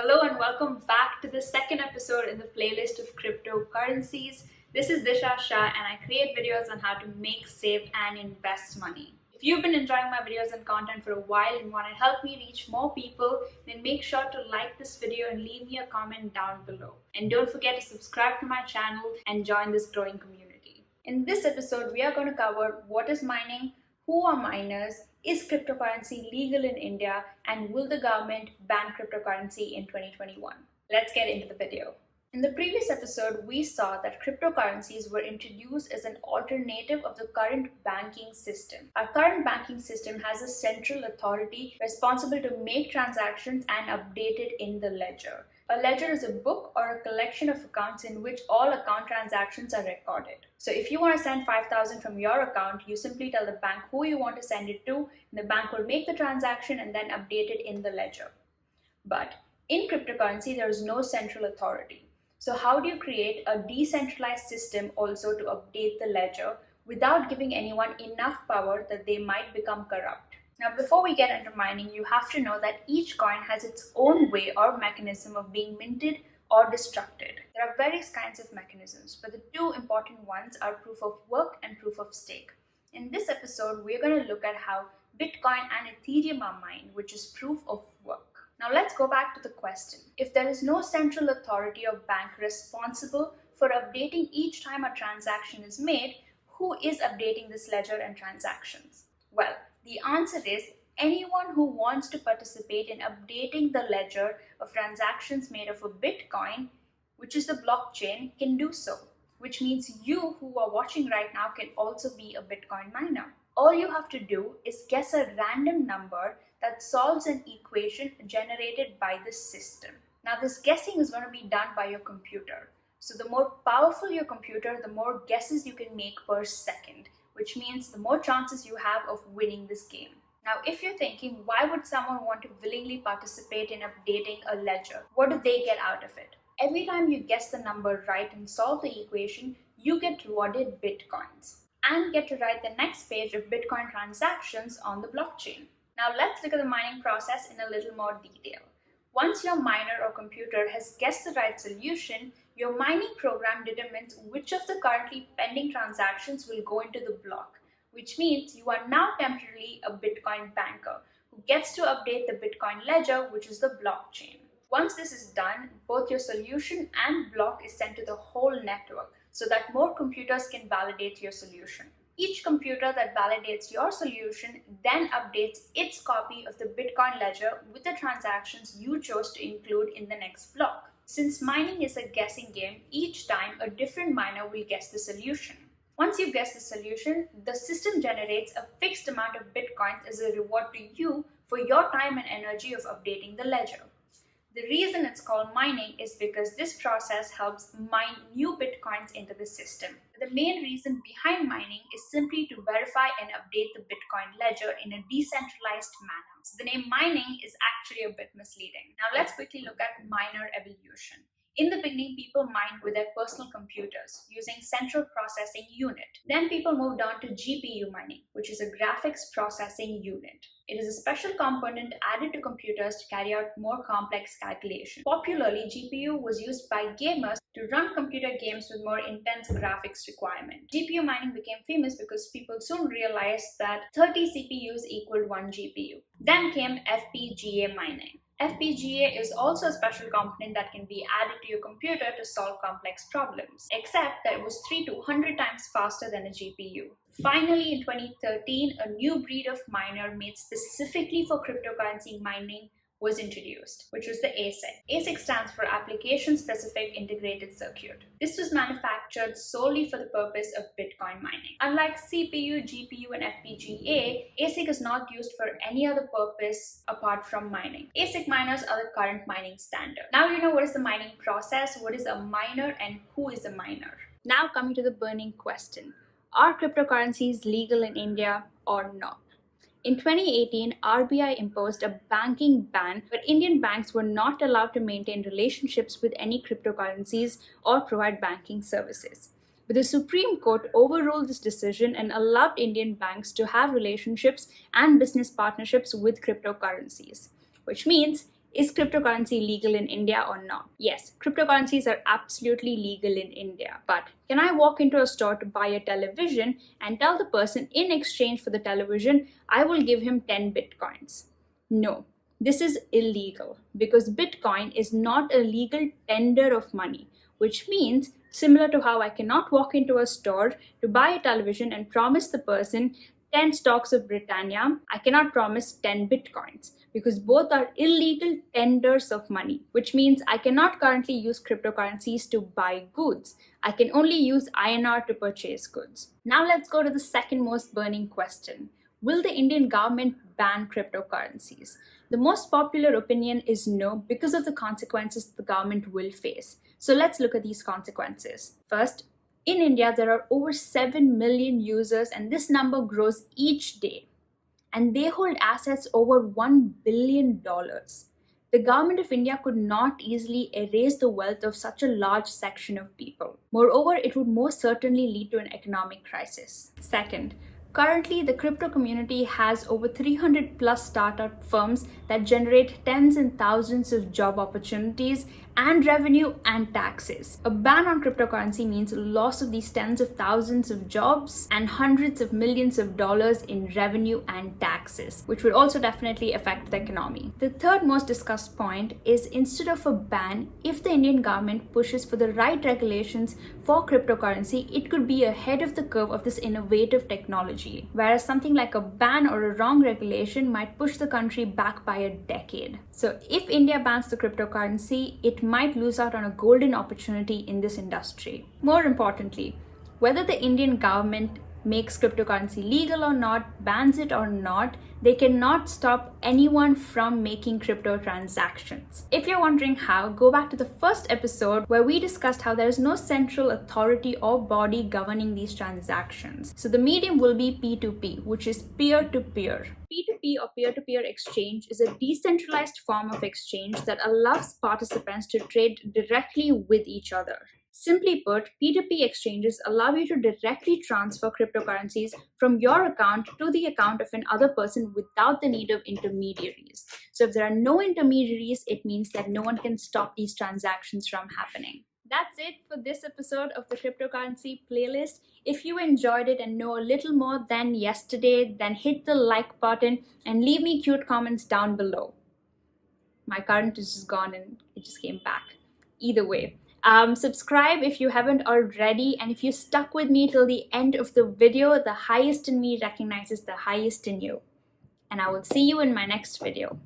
Hello and welcome back to the second episode in the playlist of cryptocurrencies. This is Disha Shah and I create videos on how to make, save and invest money. If you've been enjoying my videos and content for a while and want to help me reach more people, then make sure to like this video and leave me a comment down below. And don't forget to subscribe to my channel and join this growing community. In this episode, we are going to cover what is mining, who are miners, is cryptocurrency legal in India, and will the government ban cryptocurrency in 2021? Let's get into the video. In the previous episode, we saw that cryptocurrencies were introduced as an alternative of the current banking system. Our current banking system has a central authority responsible to make transactions and update it in the ledger. A ledger is a book or a collection of accounts in which all account transactions are recorded. So if you want to send 5,000 from your account, you simply tell the bank who you want to send it to, and the bank will make the transaction and then update it in the ledger. But in cryptocurrency, there is no central authority. So how do you create a decentralized system also to update the ledger without giving anyone enough power that they might become corrupt? Now, before we get into mining, you have to know that each coin has its own way or mechanism of being minted or destructed. There are various kinds of mechanisms, but the two important ones are proof of work and proof of stake. In this episode, we're going to look at how Bitcoin and Ethereum are mined, which is proof of work. Now let's go back to the question. If there is no central authority or bank responsible for updating each time a transaction is made, who is updating this ledger and transactions? Well, the answer is anyone who wants to participate in updating the ledger of transactions made of a Bitcoin, which is the blockchain, can do so. Which means you who are watching right now can also be a Bitcoin miner. All you have to do is guess a random number that solves an equation generated by the system. Now this guessing is going to be done by your computer. So the more powerful your computer, the more guesses you can make per second, which means the more chances you have of winning this game. Now if you're thinking, why would someone want to willingly participate in updating a ledger? What do they get out of it? Every time you guess the number right and solve the equation, you get rewarded Bitcoins and get to write the next page of Bitcoin transactions on the blockchain. Now let's look at the mining process in a little more detail. Once your miner or computer has guessed the right solution, your mining program determines which of the currently pending transactions will go into the block, which means you are now temporarily a Bitcoin banker who gets to update the Bitcoin ledger, which is the blockchain. Once this is done, both your solution and block is sent to the whole network so that more computers can validate your solution. Each computer that validates your solution then updates its copy of the Bitcoin ledger with the transactions you chose to include in the next block. Since mining is a guessing game, each time a different miner will guess the solution. Once you guess the solution, the system generates a fixed amount of Bitcoins as a reward to you for your time and energy of updating the ledger. The reason it's called mining is because this process helps mine new Bitcoins into the system. The main reason behind mining is simply to verify and update the Bitcoin ledger in a decentralized manner. So the name mining is actually a bit misleading. Now let's quickly look at miner evolution. In the beginning, people mined with their personal computers using central processing unit. Then people moved on to GPU mining, which is a graphics processing unit. It is a special component added to computers to carry out more complex calculations. Popularly, GPU was used by gamers to run computer games with more intense graphics requirement. GPU mining became famous because people soon realized that 30 CPUs equaled 1 GPU. Then came FPGA mining. FPGA is also a special component that can be added to your computer to solve complex problems, except that it was 3 to 100 times faster than a GPU. Finally, in 2013, a new breed of miner made specifically for cryptocurrency mining was introduced, which was the ASIC. ASIC stands for Application Specific Integrated Circuit. This was manufactured solely for the purpose of Bitcoin mining. Unlike CPU, GPU, and FPGA, ASIC is not used for any other purpose apart from mining. ASIC miners are the current mining standard. Now you know what is the mining process, what is a miner, and who is a miner. Now coming to the burning question. Are cryptocurrencies legal in India or not? In 2018, RBI imposed a banking ban where Indian banks were not allowed to maintain relationships with any cryptocurrencies or provide banking services. But the Supreme Court overruled this decision and allowed Indian banks to have relationships and business partnerships with cryptocurrencies, which means Is cryptocurrency legal in India or not? Yes, cryptocurrencies are absolutely legal in India. But can I walk into a store to buy a television and tell the person in exchange for the television, I will give him 10 bitcoins? No, this is illegal because Bitcoin is not a legal tender of money, which means similar to how I cannot walk into a store to buy a television and promise the person 10 stocks of Britannia, I cannot promise 10 bitcoins because both are illegal tenders of money, which means I cannot currently use cryptocurrencies to buy goods. I can only use INR to purchase goods. Now let's go to the second most burning question. Will the Indian government ban cryptocurrencies? The most popular opinion is no because of the consequences the government will face. So let's look at these consequences. First, in India, there are over 7 million users and this number grows each day. And they hold assets over $1 billion. The government of India could not easily erase the wealth of such a large section of people. Moreover, it would most certainly lead to an economic crisis. Second, currently, the crypto community has over 300 plus startup firms that generate tens and thousands of job opportunities and revenue and taxes. A ban on cryptocurrency means loss of these tens of thousands of jobs and hundreds of millions of dollars in revenue and taxes, which would also definitely affect the economy. The third most discussed point is instead of a ban, if the Indian government pushes for the right regulations for cryptocurrency, it could be ahead of the curve of this innovative technology, whereas something like a ban or a wrong regulation might push the country back by a decade. So if India bans the cryptocurrency, it might lose out on a golden opportunity in this industry. More importantly, whether the Indian government makes cryptocurrency legal or not, bans it or not, they cannot stop anyone from making crypto transactions. If you're wondering how, go back to the first episode where we discussed how there is no central authority or body governing these transactions. So the medium will be P2P, which is peer-to-peer. P2P or peer-to-peer exchange is a decentralized form of exchange that allows participants to trade directly with each other. Simply put, P2P exchanges allow you to directly transfer cryptocurrencies from your account to the account of another person without the need of intermediaries. So if there are no intermediaries, it means that no one can stop these transactions from happening. That's it for this episode of the cryptocurrency playlist. If you enjoyed it and know a little more than yesterday, then hit the like button and leave me cute comments down below. My current is just gone and it just came back. Either way. Subscribe if you haven't already, and if you stuck with me till the end of the video, the highest in me recognizes the highest in you. And I will see you in my next video.